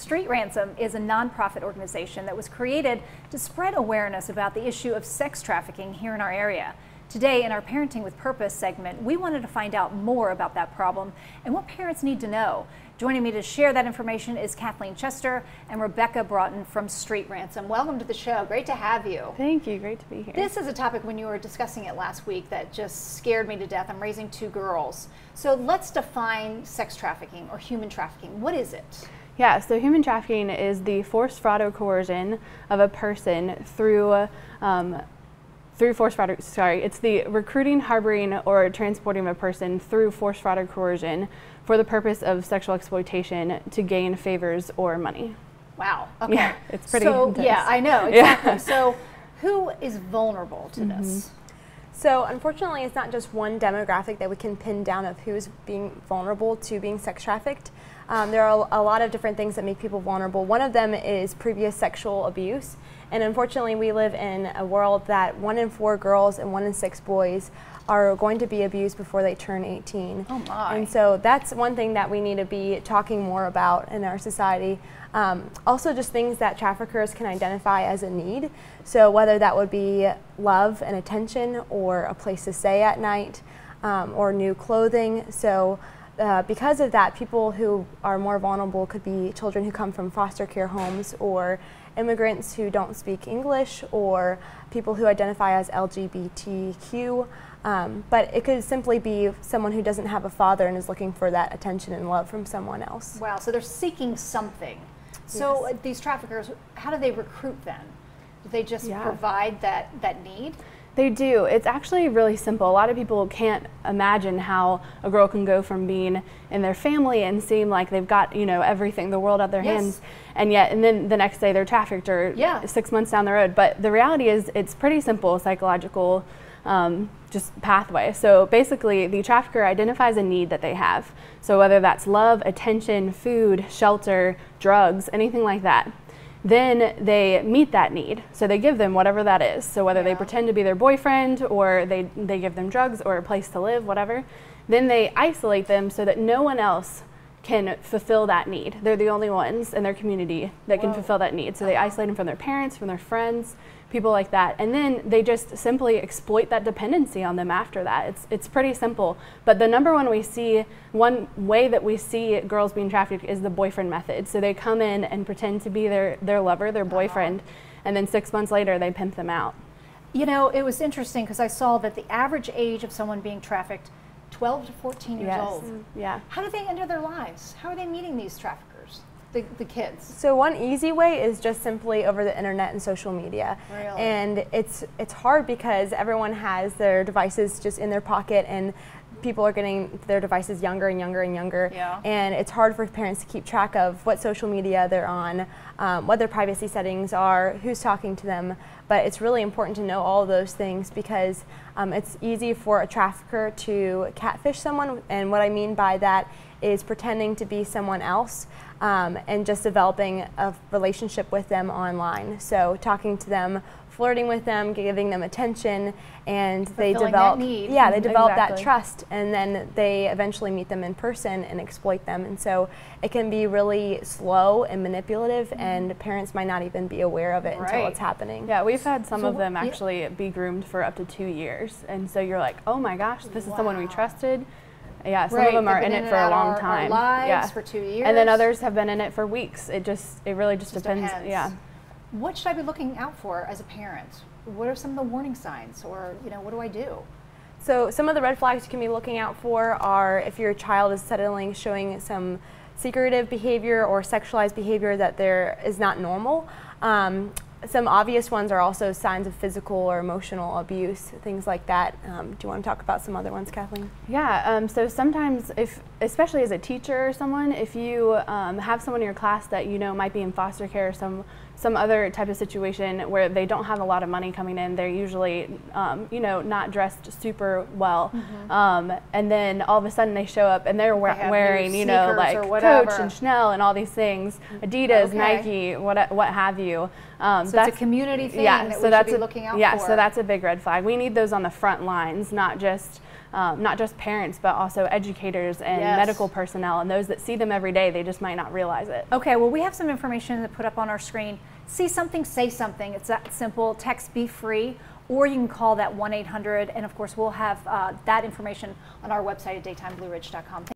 Street Ransom is a nonprofit organization that was created to spread awareness about the issue of sex trafficking here in our area. Today, in our Parenting with Purpose segment, we wanted to find out more about that problem and what parents need to know. Joining me to share that information is Kathleen Chester and Rebecca Broughton from Street Ransom. Welcome to the show. Great to have you. Thank you. Great to be here. This is a topic when you were discussing it last week that just scared me to death. I'm raising 2 girls. So let's define sex trafficking or human trafficking. What is it? Yeah, so human trafficking is the forced fraud or coercion of a person through forced fraud, it's the recruiting, harboring, or transporting of a person through forced fraud or coercion for the purpose of sexual exploitation to gain favors or money. Wow. Okay. Yeah, it's pretty intense. Yeah, I know, exactly. Yeah. So who is vulnerable to this? So unfortunately, it's not just one demographic that we can pin down of who's being vulnerable to being sex trafficked. There are a lot of different things that make people vulnerable. One of them is previous sexual abuse. And unfortunately, we live in a world that 1 in 4 girls and 1 in 6 boys are going to be abused before they turn 18. Oh my. And so that's one thing that we need to be talking more about in our society. Also just things that traffickers can identify as a need. So whether that would be love and attention or a place to stay at night or new clothing. So because of that, people who are more vulnerable could be children who come from foster care homes or immigrants who don't speak English or people who identify as LGBTQ. But it could simply be someone who doesn't have a father and is looking for that attention and love from someone else. Wow, so they're seeking something. So Yes. these traffickers, how do they recruit then? Do they just provide that need? They do. It's actually really simple. A lot of people can't imagine how a girl can go from being in their family and seem like they've got, you know, everything, the world at their hands, and then the next day they're trafficked or 6 months down the road. But the reality is it's pretty simple psychological just pathway. So basically the trafficker identifies a need that they have. So whether that's love, attention, food, shelter, drugs, anything like that. Then they meet that need. So they give them whatever that is. So whether they pretend to be their boyfriend or they give them drugs or a place to live, whatever. Then they isolate them so that no one else can fulfill that need. They're the only ones in their community that can fulfill that need. So they isolate them from their parents, from their friends, people like that. And then they just simply exploit that dependency on them after that. It's pretty simple. But the number one way that we see girls being trafficked is the boyfriend method. So they come in and pretend to be their lover, their boyfriend, and then 6 months later they pimp them out. You know, it was interesting because I saw that the average age of someone being trafficked, 12 to 14 years old. Yeah. How do they enter their lives? How are they meeting these traffickers, the kids? So one easy way is just simply over the internet and social media. Really? And it's hard because everyone has their devices just in their pocket and people are getting their devices younger and younger and younger. Yeah. And it's hard for parents to keep track of what social media they're on, what their privacy settings are, who's talking to them. But it's really important to know all of those things because it's easy for a trafficker to catfish someone. And what I mean by that is pretending to be someone else and just developing a relationship with them online. So talking to them, flirting with them, giving them attention, and they develop that trust, and then they eventually meet them in person and exploit them. And so it can be really slow and manipulative, and parents might not even be aware of it until it's happening. Yeah, we've had some of them actually be groomed for up to 2 years, and so you're like, oh my gosh, this is someone we trusted. Yeah, some of them are in it for a long time. Lives for 2 years. And then others have been in it for weeks. It really just depends. Yeah. What should I be looking out for as a parent? What are some of the warning signs, or what do I do? So some of the red flags you can be looking out for are if your child is suddenly showing some secretive behavior or sexualized behavior that there is not normal. Some obvious ones are also signs of physical or emotional abuse, things like that. Do you want to talk about some other ones, Kathleen? Yeah, so sometimes, especially as a teacher or someone, if you have someone in your class that you know might be in foster care or some some other type of situation where they don't have a lot of money coming in. They're usually, you know, not dressed super well. And then all of a sudden they show up and they're wearing, you know, like Coach and Chanel and all these things, Adidas, Nike, what have you. So that's a community thing that we should be looking out for. Yeah, so that's a big red flag. We need those on the front lines, not just parents, but also educators and medical personnel, and those that see them every day. They just might not realize it. Okay, well, we have some information to put up on our screen. See something, say something. It's that simple. Text Be Free, or you can call that 1-800, and of course we'll have that information on our website at daytimeblueridge.com.